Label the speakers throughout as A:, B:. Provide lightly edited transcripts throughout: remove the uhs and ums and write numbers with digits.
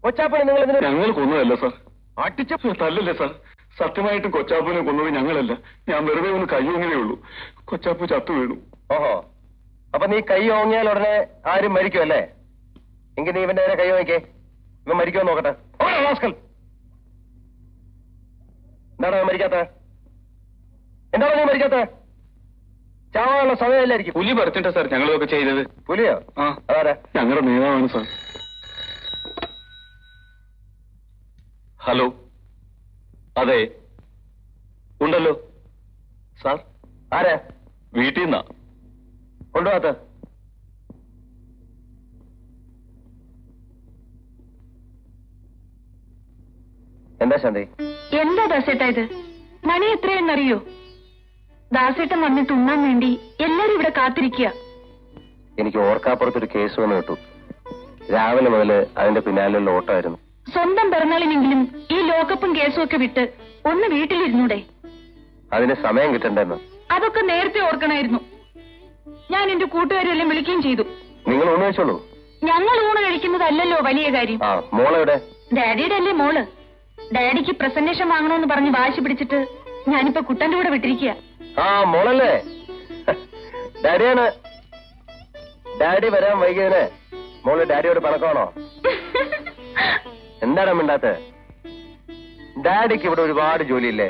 A: കൊച്ചാപ്പനെ നിങ്ങൾ എന്തിനാ?
B: ഞങ്ങൾ കൊന്നതല്ല സാർ. തല്ലല്ലേ സാർ. സത്യമായിട്ടും കൊച്ചാപ്പനെ കൊന്നത് ഞങ്ങളല്ല. ഞാൻ വെറുതെ ഒന്ന് കൈ ഓങ്ങനേ ഉള്ളൂ. കൊച്ചാപ്പ ചത്തു വീണു.
A: ഓഹോ, അപ്പൊ നീ കൈ ഓങ്ങിയാൽ ഉടനെ ആരും മരിക്കുമല്ലേ? എങ്കിൽ നീ ഇവന്റെ കൈ ഓങ്ങിക്കേ. ഇവൻ മരിക്കുമോ നോക്കട്ടെ. എന്താണോ മരിക്കാത്ത? എന്താണോ നീ മരിക്കാത്ത? ചാവാനുള്ള സമയമല്ലായിരിക്കും.
B: പുലി പറിച്ചിട്ടാ സാർ ഞങ്ങളതൊക്കെ ചെയ്തത്.
A: പുലിയോ?
B: ആ,
A: അതാരാ?
B: ഞങ്ങളുടെ നേതാവാണ് സാർ. ഹലോ, അതെ ഉണ്ടല്ലോ സാർ.
A: ആരാ?
B: വീട്ടിൽ നിന്നാ.
A: കൊണ്ടുപോകാത്ത? എന്താ ശാന്തി?
C: എന്താ ദാസേട്ടാ ഇത്? മണി എത്രയെന്നറിയോ? ദാസേട്ടൻ വന്നിട്ട് ഉണ്ണാൻ വേണ്ടി എല്ലാരും ഇവിടെ കാത്തിരിക്കുക.
A: എനിക്ക് ഓർക്കാപ്പുറത്തൊരു കേസ് വന്ന് കിട്ടു. രാവിലെ മുതൽ അതിന്റെ പിന്നാലുള്ള ഓട്ടമായിരുന്നു.
C: സ്വന്തം പിറന്നാളിനെങ്കിലും ഈ ലോകകപ്പും കേസും ഒക്കെ വിട്ട് ഒന്ന് വീട്ടിലിരുന്നൂടെ?
A: അതിന് സമയം കിട്ടണ്ടെന്ന്.
C: അതൊക്കെ നേരത്തെ ഓർക്കണമായിരുന്നു. ഞാൻ എന്റെ കൂട്ടുകാരെല്ലാം വിളിക്കുകയും ചെയ്തു.
A: നിങ്ങൾ ഊണ് കഴിച്ചോളൂ.
C: ഞങ്ങൾ ഊണ് കഴിക്കുന്നതല്ലല്ലോ വലിയ കാര്യം.
A: ആ, മോളെവിടെ?
C: ഡാഡിയുടെ അല്ലേ മോള്. ഡാഡിക്ക് പ്രസന്റേഷൻ വാങ്ങണമെന്ന് പറഞ്ഞ് വാശി പിടിച്ചിട്ട് ഞാനിപ്പോ കുട്ടന്റെ കൂടെ വിട്ടിരിക്കുക.
A: ആ, മോളല്ലേ? ഡാഡിയാണ്. ഡാഡി വരാൻ വൈകിയതിന് മോള് ഡാഡിയോട് പണക്കാണോ? എന്താണ് മിണ്ടാത്ത? ഡാഡിക്ക് ഇവിടെ ഒരുപാട് ജോലിയില്ലേ?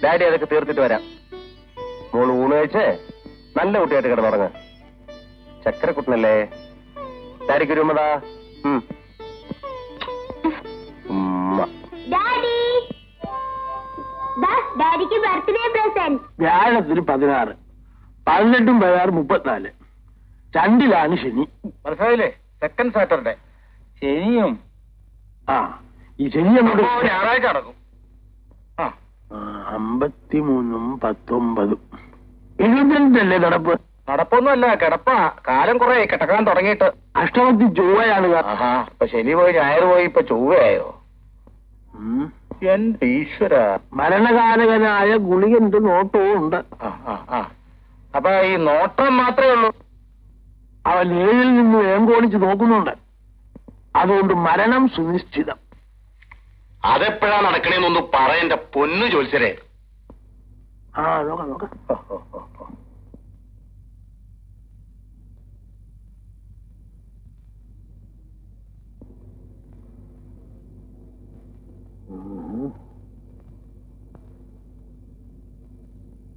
A: ഡാഡി അതൊക്കെ തീർത്തിട്ട് വരാം. മോള് ഊണ് കഴിച്ച് നല്ല കുട്ടിയായിട്ട് കിടന്നുറങ്ങ്. ചക്കരക്കുട്ടനല്ലേ? ഡാഡിക്ക് ഒരു ഉമ്മതാ.
D: ഡാഡിക്ക് ബർത്ത്ഡേ പ്രസന്റ്.
E: വ്യാഴത്തിന് 16, 18 16 34. 2 ശനി.
A: മനസ്സിലായില്ലേ? Second Saturday. ശനിയും
E: ആ, ഈ ശനി
A: ഞായറാഴ്ച നടക്കും.
E: 53 19 72 നടപ്പ്.
A: നടപ്പൊന്നുമല്ല, കിടപ്പാ. കാലം കുറെ കിടക്കാൻ തുടങ്ങിയിട്ട്.
E: അഷ്ടമത്തി ചൊവ്വയാണ്.
A: ഇപ്പൊ ശനി പോയി ഞായർ പോയി ഇപ്പൊ ചൊവ്വയായോ? എന്റെ ഈശ്വര.
E: മരണകാരകനായ ഗുളികന്റെ നോട്ടവും ഉണ്ട്.
A: അപ്പൊ ഈ നോട്ടം മാത്രമേ ഉള്ളൂ.
E: അവൻ 7 നിന്ന് ഏങ്കോണിച്ച് നോക്കുന്നുണ്ട്. അതുകൊണ്ട് മരണം സുനിശ്ചിതം.
B: അതെപ്പോഴാ നടക്കണേന്നൊന്ന് പറയണ്ട പൊന്നു ജോത്സ്യരെ.
E: ആ, നോക്കാം നോക്കാം.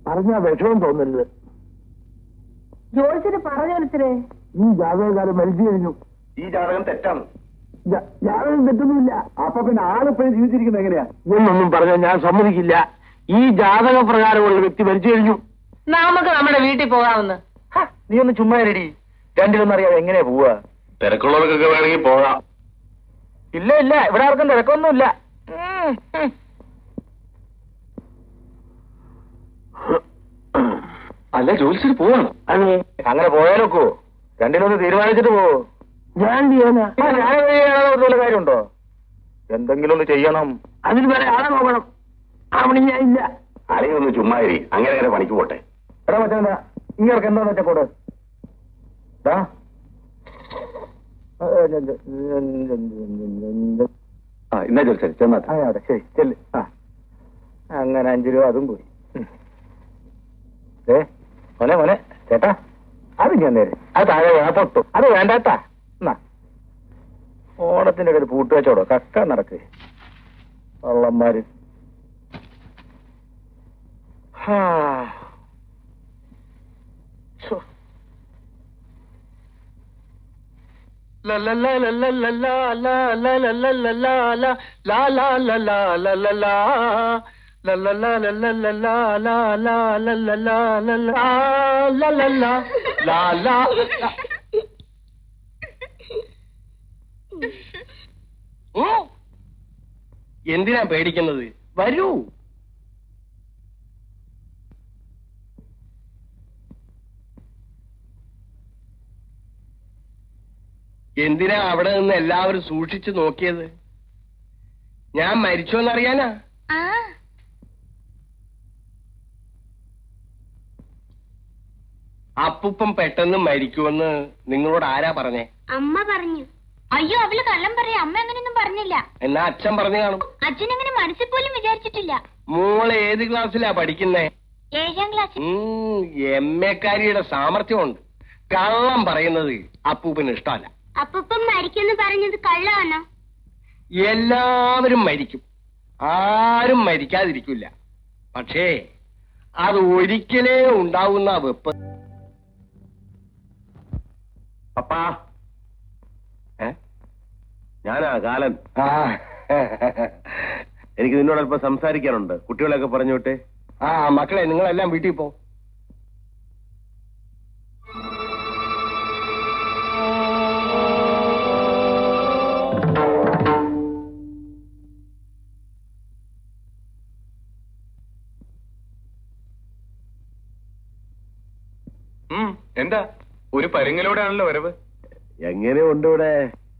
E: പറഞ്ഞാ വിഷമം തോന്നരുത്.
C: ജോത്സ്യര് പറഞ്ഞോലേ
E: ഈ ജാതകക്കാരൻ മരിച്ചു കഴിഞ്ഞു.
A: ഈ ജാതകം തെറ്റാണ്.
E: ജാതകം തെറ്റൊന്നുമില്ല. അപ്പൊ പിന്നെ ആളിപ്പോഴും ജീവിച്ചിരിക്കുന്നത് എങ്ങനെയാ എന്നൊന്നും പറഞ്ഞാൽ ഞാൻ സമ്മതിക്കില്ല. ഈ ജാതക പ്രകാരമുള്ള വ്യക്തി മരിച്ചു കഴിഞ്ഞു.
C: നമുക്ക് നമ്മുടെ വീട്ടിൽ പോകാമെന്ന്.
A: നീ ഒന്ന് ചുമ്മാ ഇരടി. രണ്ടിലൊന്നും അറിയാതെ എങ്ങനെയാ പോവാ?
B: തിരക്കുള്ളവർക്കൊക്കെ വേണമെങ്കിൽ പോകാം.
A: ഇല്ല ഇല്ല, ഇവിടെ ആർക്കും തിരക്കൊന്നുമില്ല.
B: അല്ല ജോത്സ്യർ പോവാണ്.
E: അതെ,
A: അങ്ങനെ പോയാലൊക്കോ? രണ്ടിലൊന്ന് തീരുമാനിച്ചിട്ട് പോവോ?
E: ഞാൻ ചെയ്യാനാ.
A: വല്ല കാര്യമുണ്ടോ? എന്തെങ്കിലും ഒന്ന് ചെയ്യണം.
E: അതിന് വരെ ആളെ നോക്കണം. അവിടെ ഞാൻ ഇല്ല.
B: അളിയൊന്ന് ചുമ്മാരി. അങ്ങനെ പണിക്ക് പോട്ടെ.
A: എടാ മച്ചാ, ഇങ്ങർക്ക് എന്താന്ന് വെച്ചാ കൂടെ.
B: ഇന്നാ ജോത്സ്യർ ചെന്നാട്ടെ.
A: അതെ ശരി, ചെല്ല്. അങ്ങനെ 5 രൂപ അതും പോയി. മോനെ മോനെ ചേട്ടാ, അത് ഞാൻ നേരെ അത് താഴെ പൊട്ടു. അത് വേണ്ടാട്ടാ. എന്നാ ഓണത്തിന്റെ ഒരു പൂട്ടുവച്ചോടോ കക്ക നടക്ക് വള്ളന്മാര്.
E: എന്തിനാ പേടിക്കുന്നത്? വരൂ. എന്തിനാ അവിടെ നിന്ന് എല്ലാവരും സൂക്ഷിച്ചു നോക്കിയത്? ഞാൻ മരിച്ചോന്നറിയാനാ. അപ്പൂപ്പൻ പെട്ടെന്ന് മരിക്കുമെന്ന് നിങ്ങളോട് ആരാ പറഞ്ഞേ?
D: അമ്മ പറഞ്ഞു. അയ്യോ അവള് കള്ളം പറയാ, അമ്മ അങ്ങനെയൊന്നും പറഞ്ഞില്ല.
A: എന്നാ അച്ഛൻ പറഞ്ഞു കാണും.
D: അച്ഛൻ അങ്ങനെ മനസ്സിൽ പോലും വിചാരിച്ചിട്ടില്ല.
A: മോളെ ഏത് ക്ലാസ്സിലാ പഠിക്കുന്നേ?
D: 7ാം ക്ലാസ്സിൽ.
A: എമ്മക്കാരിയുടെ സാമർഥ്യമുണ്ട്. കള്ളം പറയുന്നത് അപ്പൂപ്പന് ഇഷ്ടമല്ല.
D: അപ്പൂപ്പൻ മരിക്കുമെന്ന് പറഞ്ഞത് കള്ളമാണോ?
A: എല്ലാവരും മരിക്കും, ആരും മരിക്കാതിരിക്കില്ല. പക്ഷേ അത് ഒരിക്കലേ ഉണ്ടാവുന്ന വെപ്പ്. അപ്പാ, ഞാനാ കാലൻ. എനിക്ക് നിന്നോടൊപ്പം സംസാരിക്കാനുണ്ട്. കുട്ടികളെയൊക്കെ പറഞ്ഞു വിട്ടെ. മക്കളെ, നിങ്ങളെല്ലാം വീട്ടിൽ പോ.
B: എന്താ ഒരു പരുങ്ങലോടെയാണല്ലോ വരവ്?
A: എങ്ങനെയുണ്ട് ഇവിടെ?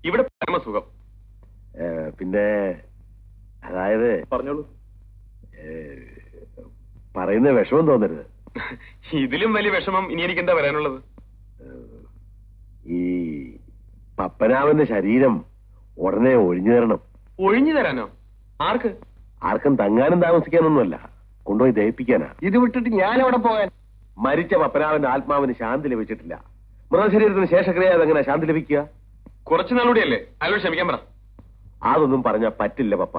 B: ഇവിടെ പരമസുഖം.
A: പിന്നെ അതായത്
B: പറഞ്ഞോളൂ.
A: പറയുന്ന വിഷമം തോന്നരുത്.
B: ഇതിലും വലിയ വിഷമം ഇനി എനിക്ക് എന്താ വരാനുള്ളത്?
A: ഈ പപ്പനാവന്റെ ശരീരം ഉടനെ ഒഴിഞ്ഞു തരണം.
B: ഒഴിഞ്ഞു തരാനോ? ആർക്ക്?
A: ആർക്കും തങ്ങാനും താമസിക്കാനൊന്നുമല്ല, കൊണ്ടുപോയി ദഹിപ്പിക്കാനാ. ഇത് വിട്ടിട്ട് ഞാൻ എവിടെ പോകാൻ? മരിച്ച പപ്പനാവന്റെ ആത്മാവിന് ശാന്തി ലഭിച്ചിട്ടില്ല. മൃതശരീരത്തിന് ശേഷക്രിയ അതെങ്ങനെ ശാന്തി ലഭിക്കുക?
B: കുറച്ചുനാളൂടെയല്ലേ, അയാളോട് ക്ഷമിക്കാൻ പറ.
A: അതൊന്നും പറഞ്ഞാ പറ്റില്ല പപ്പ.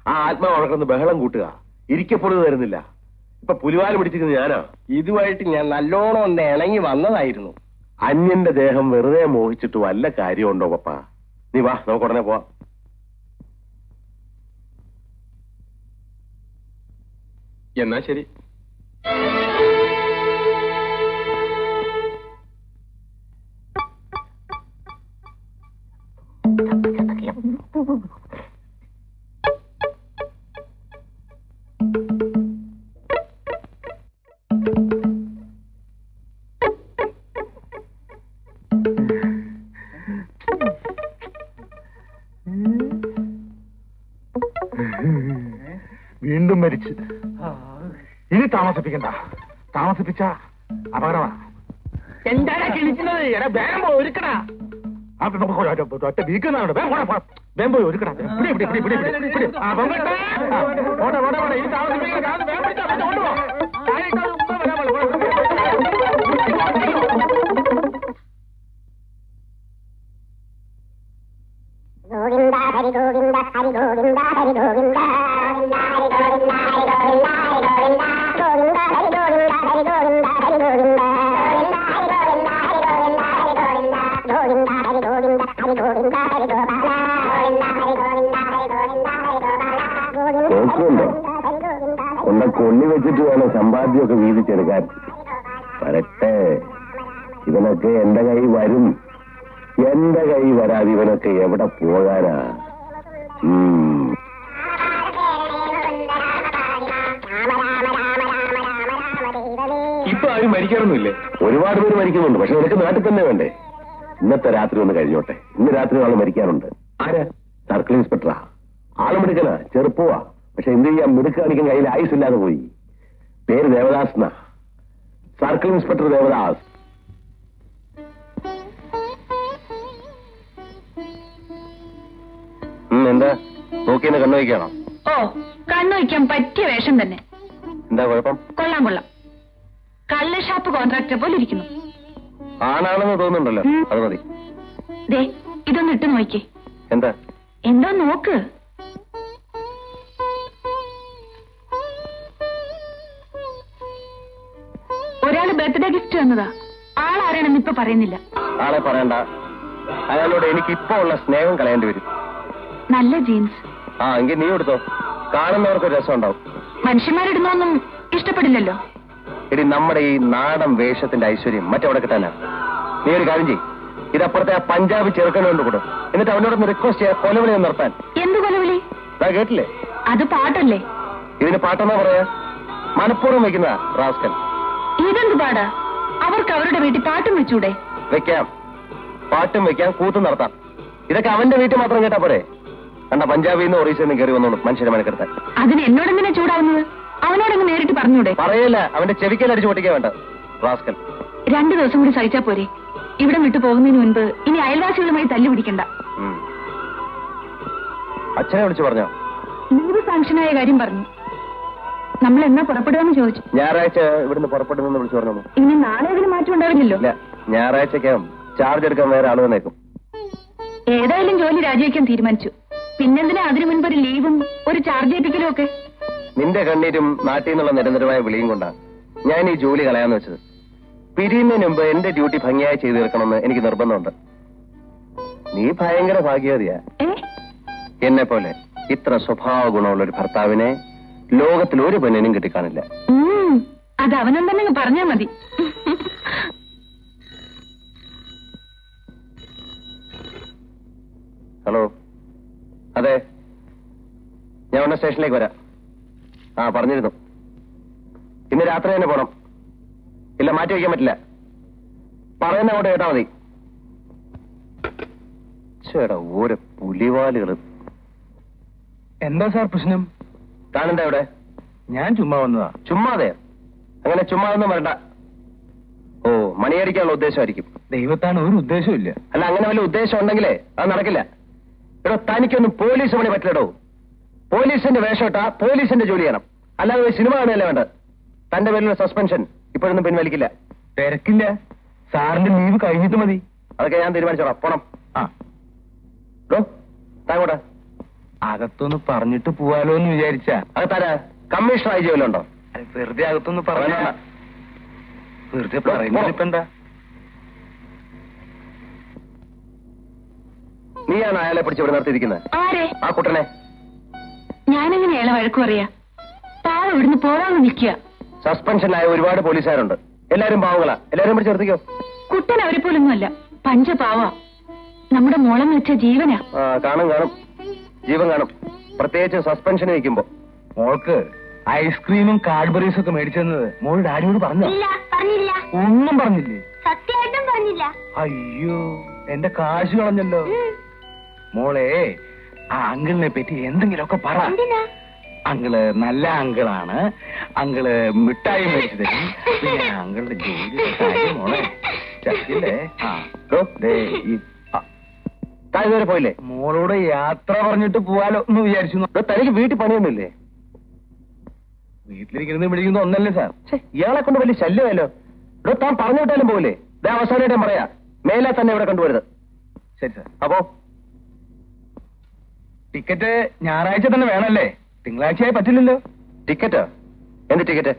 A: ആ ആത്മാവ് അവിടെ ബഹളം കൂട്ടുക, ഇരിക്കപ്പെടുന്നത് തരുന്നില്ല. ഇപ്പൊ പുലിവാല് പിടിച്ചിരിക്കുന്നത് ഞാനാ. ഇതുമായിട്ട് ഞാൻ നല്ലോണം ഒന്ന് ഇണങ്ങി വന്നതായിരുന്നു. അന്യന്റെ ദേഹം വെറുതെ മോഹിച്ചിട്ട് വല്ല കാര്യമുണ്ടോ പപ്പ? നീ വാ, നമുക്ക് ഉടനെ പോവാം.
B: എന്നാ ശരി.
E: വീണ്ടും മരിച്ച്. ഇനി താമസിപ്പിക്കണ്ട. താമസിപ്പിച്ച അപകടമാണ്. എന്താണ് കിളിക്കുന്നത്? വേഗം പോയി ഒരുക്കടാ. ഒറ്റ വീക്കുന്നുണ്ട്. വേഗം പോയി ഒരുക്കടാ. ഇനി താമസിപ്പിക്കണ്ട.
D: ഗോവിന്ദ ഹരി ഗോവിന്ദ ഹരി ഗോവിന്ദ ഹരി ഗോവിന്ദ
A: കൊണ്ട കൊള്ളി വെച്ചിട്ട് വേണം സമ്പാദ്യമൊക്കെ വീതിച്ചെടുക്കാൻ. വരട്ടെ, ഇവനൊക്കെ എന്റെ കൈ വരും. എന്റെ കൈ വരാതെ ഇവനൊക്കെ എവിടെ പോകാനാ?
B: ഇപ്പൊ ആരും മരിക്കാറൊന്നുമില്ലേ?
A: ഒരുപാട് പേര് മരിക്കുന്നുണ്ട്. പക്ഷെ നിനക്ക് നാട്ടിൽ തന്നെ വേണ്ടേ? ഇന്നത്തെ രാത്രി ഒന്ന് കഴിഞ്ഞോട്ടെ. ഇന്ന് രാത്രി ആള് മരിക്കാനുണ്ട്.
B: ആരാ?
A: സർക്കിൾ ഇൻസ്പെക്ടറാ. ആള് മിടുക്കനാ, ചെറുപ്പവാ. പക്ഷെ എന്ത് ചെയ്യാൻ, മിടുക്ക് കാണിക്കാൻ കയ്യിൽ ആയുസില്ലാതെ പോയി. പേര് ദേവദാസ് എന്നാ. Circle inspector Devadas. എന്താ നോക്കിയെന്ന് കണ്ണു വയ്ക്കാണോ?
C: ഓ, കണ്ണു വയ്ക്കാൻ പറ്റിയ വേഷം തന്നെ.
A: എന്താ കുഴപ്പം?
C: കൊള്ളാം കൊള്ളാം. കള്ള ഷാപ്പ് കോൺട്രാക്ടറെ പോലെ ഇരിക്കുന്നു.
A: ആണാണെന്ന് തോന്നുന്നുണ്ടല്ലോ, അത് മതി.
C: ദേ, ഇതൊന്ന് ഇട്ട് നോക്കിക്കേ.
A: എന്താ?
C: എന്തോ നോക്ക്. ഒരാള് ബർത്ത്ഡേ ഗിഫ്റ്റ് തന്നതാ. ആളാരാണെന്ന് ഇപ്പൊ പറയുന്നില്ല.
A: ആളെ പറയണ്ട. അയാളോട് എനിക്ക് ഇപ്പൊ ഉള്ള സ്നേഹം കളയേണ്ടി വരും.
C: നല്ല ജീൻസ്.
A: എങ്കിൽ നീ എടുത്തോ. കാണുന്നവർക്ക് രസം ഉണ്ടാവും.
C: മനുഷ്യന്മാരിടുന്നൊന്നും ഇഷ്ടപ്പെടില്ലല്ലോ.
A: എടി, നമ്മുടെ ഈ നാടൻ വേഷത്തിന്റെ ഐശ്വര്യം മറ്റെവിടെ കിട്ടാനാ? നീ ഒരു കാര്യം ചെയ്യ്, ഇതപ്പുറത്തെ ആ പഞ്ചാബി ചെറുക്കനോണ്ട് കൊടു. എന്നിട്ട് അവനോടൊന്ന് റിക്വസ്റ്റ് ചെയ്യാൻ കൊലവിളി ഒന്ന് നിർത്താൻ.
C: എന്ത് കൊലവിളി?
A: കേട്ടില്ലേ?
C: അത് പാട്ടല്ലേ?
A: ഇതിന് പാട്ടെന്നാ പറയാ? മനഃപൂർവ്വം വെക്കുന്ന റാസ്കൽ.
C: ഇതെന്ത് പാടാ? അവർക്ക് അവരുടെ വീട്ടിൽ പാട്ടും വെച്ചൂടെ?
A: വെക്കാം, പാട്ടും വെക്കാം, കൂത്തും നടത്താം. ഇതൊക്കെ അവന്റെ വീട്ടിൽ മാത്രം കേട്ടാ പോരെ? കണ്ട പഞ്ചാബിൽ നിന്ന് ഒറീസയിൽ നിന്ന് കയറി വന്നോളൂ മനുഷ്യരെ മനക്കെടുത്താൻ.
C: അതിന് എന്നോടെന്തിനാ ചൂടാവുന്നത്? അവനോടങ്ങ് നേരിട്ട് പറഞ്ഞൂടെ?
A: പറയല്ല, അവന്റെ ചെവിക്കൽ അടിച്ചു പൊട്ടിക്കാൻ വേണ്ട റാസ്കൽ.
C: 2 ദിവസം കൂടി സഹിച്ചാ പോരെ? ഇവിടെ വിട്ടു പോകുന്നതിന് മുൻപ് ഇനി അയൽവാസികളുമായി തല്ലു പിടിക്കണ്ട.
A: അച്ഛനെ വിളിച്ചു പറഞ്ഞോ?
C: ലീവ് സാങ്ഷനായ കാര്യം പറഞ്ഞു. നമ്മൾ എന്നാ പുറപ്പെടുകയെന്ന് ചോദിച്ചു.
A: ഞായറാഴ്ച ഇവിടുന്ന് പുറപ്പെടുന്നെന്ന് വിളിച്ചു പറഞ്ഞു.
C: ഇനി നാളെ അതിന് മാറ്റം ഉണ്ടാവില്ലല്ലോ.
A: ഇല്ല, ഞായറാഴ്ചക്കകം ചാർജ് എടുക്കാൻ വേറെ ആള് വന്നേക്കും.
C: ഏതായാലും ജോലി രാജിവെക്കാൻ തീരുമാനിച്ചു. പിന്നെന്തിനാ അതിനു മുൻപ് ഒരു ലീവും ഒരു ചാർജ് ഏൽപ്പിക്കലും ഒക്കെ?
A: നിന്റെ കണ്ണീരും നാട്ടിൽ നിന്നുള്ള നിരന്തരമായ വിളിയും കൊണ്ടാണ് ഞാൻ ഈ ജോലി കളയാന്ന് വെച്ചത്. പിരിയുന്നതിന് മുമ്പ് എന്റെ ഡ്യൂട്ടി ഭംഗിയായി ചെയ്തു തീർക്കണമെന്ന് എനിക്ക് നിർബന്ധമുണ്ട്. നീ ഭയങ്കര ഭാഗ്യവതിയാ. എന്നെ പോലെ ഇത്ര സ്വഭാവ ഗുണമുള്ള ഒരു ഭർത്താവിനെ ലോകത്തിൽ ഒരു പെണ്ണിനും കിട്ടിക്കാണില്ല.
C: അത് അവനും തന്നെ പറഞ്ഞാ മതി.
A: ഹലോ, അതെ, ഞാൻ ഉടനെ സ്റ്റേഷനിലേക്ക് വരാം. പറഞ്ഞിരുന്നു. ഇന്ന് രാത്രി തന്നെ പോണം. ഇല്ല, മാറ്റി വയ്ക്കാൻ പറ്റില്ല. പറയുന്ന അങ്ങോട്ട് കേട്ടാ മതി. ചേടാ, ഓരോ പുലിവാലുകള്.
E: എന്താ സാർ പ്രശ്നം?
A: താനെന്താ ഇവിടെ?
E: ഞാൻ ചുമ്മാ വന്നതാ.
A: ചുമ്മാതെ? അങ്ങനെ ചുമ്മാതൊന്നും വരണ്ട. ഓ, മണിയടിക്കാനുള്ള ഉദ്ദേശമായിരിക്കും.
E: ദൈവത്താണ്, ഒരു ഉദ്ദേശവും ഇല്ല.
A: അല്ല, അങ്ങനെ വല്ല ഉദ്ദേശം ഉണ്ടെങ്കിലേ അത് നടക്കില്ല. എടോ, തനിക്കൊന്നും പോലീസ് പണി പറ്റില്ലടോ. പോലീസിന്റെ വേഷം ഇട്ടാ പോലീസിന്റെ ജോലി ചെയ്യണം, അല്ലാതെ സിനിമ കാണുകയല്ലേ വേണ്ട. തന്റെ പേരിലുള്ള സസ്പെൻഷൻ ഇപ്പോഴൊന്നും പിൻവലിക്കില്ല.
E: തിരക്കില്ല, സാറിന്റെ ലീവ് കഴിഞ്ഞിട്ട് മതി.
A: അതൊക്കെ ഞാൻ തീരുമാനിച്ചോളാം. പോണം. താങ്കോട്ടെ.
E: അകത്തൊന്ന് പറഞ്ഞിട്ട് പോവാലോ എന്ന് വിചാരിച്ചാ.
A: അകത്താരാ? കമ്മീഷണർ ആയി ജോലിയുണ്ടോ?
E: വെറുതെ അകത്തൊന്ന് പറഞ്ഞ വെറുതെ പറയുന്നിപ്പ എന്താ?
A: നീയാണ് അയാളെ പിടിച്ച് ഇവിടെ നിർത്തിയിരിക്കുന്നത്. ആ കുട്ടനെ.
C: ഞാനെങ്ങനെ അയാളെ വഴക്കു പറയാ? പാവം ഇവിടുന്ന് പോരാന്ന് നിൽക്കുക.
A: സസ്പെൻഷനിലായ ഒരുപാട് പോലീസുകാരുണ്ട്. എല്ലാരും പാവങ്ങളാ. എല്ലാരും പിടിച്ച് നിർത്തിക്കോ.
C: കുട്ടൻ അവരെ പോലൊന്നുമല്ല, പഞ്ചപാവ. നമ്മുടെ മോളെന്ന് വെച്ച ജീവനാ.
A: കാണും കാണും, ജീവൻ കാണും. പ്രത്യേകിച്ച് സസ്പെൻഷന് നിൽക്കുമ്പോ.
E: മോൾക്ക് ഐസ്ക്രീമും കാഡ്ബറീസും ഒക്കെ മേടിച്ചെന്നത് മോൾ ഡാഡിയോട് പറഞ്ഞോ?
D: പറഞ്ഞില്ല.
E: ഒന്നും പറഞ്ഞില്ലേ?
D: സത്യമായിട്ടും പറഞ്ഞില്ല.
E: അയ്യോ, എന്റെ കാശ് കളഞ്ഞല്ലോ. മോളെ, ആ അങ്കിളിനെ പറ്റി എന്തെങ്കിലുമൊക്കെ പറ. അങ്കിള് നല്ല അങ്കിളാണ്. അങ്കിള് മിഠായി മേടിച്ചു തരും. പിന്നെ അങ്കിളുടെ ജോലി മോളെ ചത്തില്ലേ?
A: താഴെ പോയില്ലേ?
E: മോളോട് യാത്ര പറഞ്ഞിട്ട് പോവാലോ എന്ന് വിചാരിച്ചു.
A: തനിക്ക് വീട്ടിൽ പണിയൊന്നുമില്ലേ?
E: വീട്ടിലിരിക്കുന്നത് വിളിക്കുന്നത് ഒന്നല്ലേ സാർ?
A: ഇയാളെ കൊണ്ട് വലിയ ശല്യമല്ലോ. താൻ പറഞ്ഞു വിട്ടാലും പോകില്ലേ? ഇതേ അവസാനമായിട്ട് ഞാൻ പറയാ, മേലെ തന്നെ ഇവിടെ കണ്ടുവരുത്.
E: ശരി സാർ.
A: അപ്പോ
E: ടിക്കറ്റ് ഞായറാഴ്ച തന്നെ വേണമല്ലേ? തിങ്കളാഴ്ചയായി പറ്റില്ലല്ലോ.
A: ടിക്കറ്റ്? എന്ത് ടിക്കറ്റ്?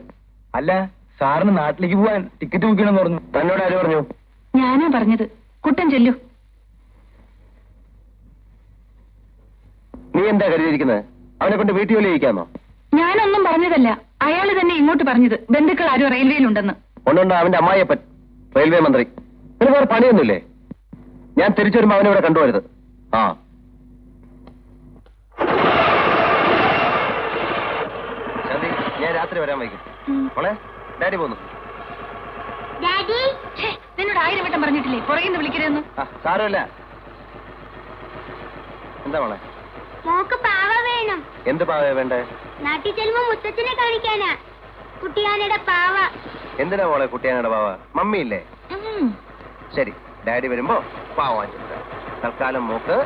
E: അല്ല, സാറിന് നാട്ടിലേക്ക് പോവാൻ ടിക്കറ്റ് ബുക്ക് ചെയ്യണമെന്ന് പറഞ്ഞു.
A: തന്നോട് ആര് പറഞ്ഞു?
C: ഞാനാ പറഞ്ഞത്. കുട്ടൻ ചെല്ലു.
A: നീ എന്താ കരുതിയിരിക്കുന്നത്? അവനെ കൊണ്ട് വീട്ടിൽ ജോലി ചെയ്യിക്കാന്നോ?
C: ഞാനൊന്നും പറഞ്ഞതല്ല, അയാള് തന്നെ ഇങ്ങോട്ട് പറഞ്ഞത്. ബന്ധുക്കൾ ആരും റെയിൽവേയിലുണ്ടെന്ന്.
A: ഒന്നുണ്ട്, അവന്റെ അമ്മായിയപ്പൻ റെയിൽവേ മന്ത്രി. പിന്നെ വേറെ പണിയൊന്നുമില്ലേ? ഞാൻ തിരിച്ചു വരുമ്പോ അവനെ ഇവിടെ കണ്ടുവരുത്. ഞാൻ രാത്രി വരാൻ വൈകും. മോളെ, ഡാഡി പോന്നു.
C: നിന്നോട് 1000 വട്ടം പറഞ്ഞിട്ടില്ലേ പുറകിന്ന് വിളിക്കരുതെന്ന്?
A: സാരമില്ല. എന്താ മോളെ?
D: മോക്ക് പാവ വേണം.
A: എന്ത് പാവ വേണ്ടേ?
D: നാട്ടിൽ ചെല്ലുമ്പോ മുത്തച്ഛനെ കാണിക്കാനാ. കുട്ടിയാനയുടെ പാവ.
A: എന്തിനാ മോളെ കുട്ടിയാനയുടെ പാവ? മമ്മിയില്ലേ? ശരി, ഡാഡി വരുമ്പോ പാവ വാങ്ങിച്ചിട്ട്. തൽക്കാലം മോക്ക്